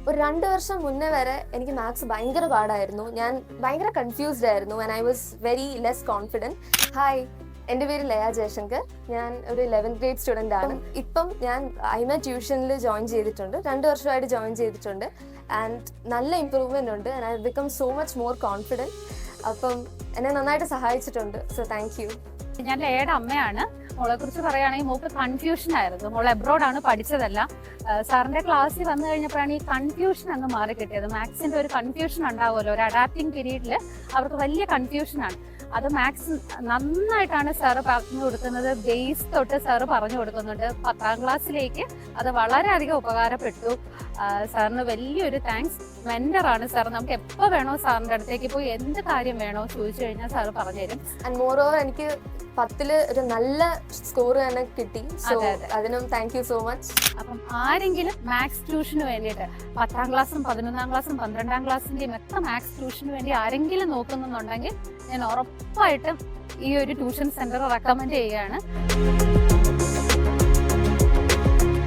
ഒരു 2 വർഷം മുന്നേ വരെ എനിക്ക് മാത്സ് ഭയങ്കര പാടായിരുന്നു. ഞാൻ ഭയങ്കര കൺഫ്യൂസ്ഡ് ആയിരുന്നു and I was very less confident. Hi, എൻ്റെ പേര് ലയ ജയശങ്കർ. ഞാൻ ഒരു 11th ഗ്രേഡ് സ്റ്റുഡൻ്റ് ആണ്. ഇപ്പം ഞാൻ ഐമ ട്യൂഷനിൽ ജോയിൻ ചെയ്തിട്ടുണ്ട്. 2 വർഷമായിട്ട് ജോയിൻ ചെയ്തിട്ടുണ്ട് ആൻഡ് നല്ല ഇമ്പ്രൂവ്മെൻ്റ് ഉണ്ട് and I become so much more confident. അപ്പം എന്നെ നന്നായിട്ട് സഹായിച്ചിട്ടുണ്ട്. So thank you. ഞാൻ ലയയുടെ അമ്മയാണ്. മോളെ കുറിച്ച് പറയുകയാണെങ്കിൽ മോൾക്ക് കൺഫ്യൂഷൻ ആയിരുന്നു. മോൾ എബ്രോഡാണ് പഠിച്ചതെല്ലാം. സാറിന്റെ ക്ലാസ്സിൽ വന്നു കഴിഞ്ഞപ്പോഴാണ് ഈ കൺഫ്യൂഷൻ അങ്ങ് മാറി കിട്ടിയത്. മാത്സിന്റെ ഒരു കൺഫ്യൂഷൻ ഉണ്ടാവുമല്ലോ, ഒരു അഡാപ്റ്റിംഗ് പീരീഡിൽ അവർക്ക് വലിയ കൺഫ്യൂഷനാണ്. അത് മാത്സ് നന്നായിട്ടാണ് സാറ് പറഞ്ഞു കൊടുക്കുന്നത്. ബേസ് തൊട്ട് സാറ് പറഞ്ഞു കൊടുക്കുന്നുണ്ട്. 10ാം ക്ലാസ്സിലേക്ക് അത് വളരെയധികം ഉപകാരപ്പെട്ടു. സാറിന് വലിയൊരു താങ്ക്സ്. മെന്ററാണ് സാർ. നമുക്ക് എപ്പോൾ വേണോ സാറിൻ്റെ അടുത്തേക്ക് പോയി എന്ത് കാര്യം വേണോ ചോദിച്ചു കഴിഞ്ഞാൽ സാറ് പറഞ്ഞുതരും. ആൻഡ് മോർ ഓവർ എനിക്ക് 10ൽ ഒരു നല്ല സ്കോർ തന്നെ കിട്ടി. സോ അതിനും താങ്ക് യു സോ മച്ച്. അപ്പം ആരെങ്കിലും മാത്സ് ട്യൂഷന് വേണ്ടിയിട്ട് 10ാം ക്ലാസ്സും 11ാം ക്ലാസ്സും 12ാം ക്ലാസ്സിന്റെയും ഒക്കെ മാത്സ് ട്യൂഷന് വേണ്ടി ആരെങ്കിലും നോക്കുന്നുണ്ടെങ്കിൽ ഞാൻ ഉറപ്പായിട്ടും ഈ ഒരു ട്യൂഷൻ സെന്റർ റെക്കമെൻഡ് ചെയ്യുകയാണ്.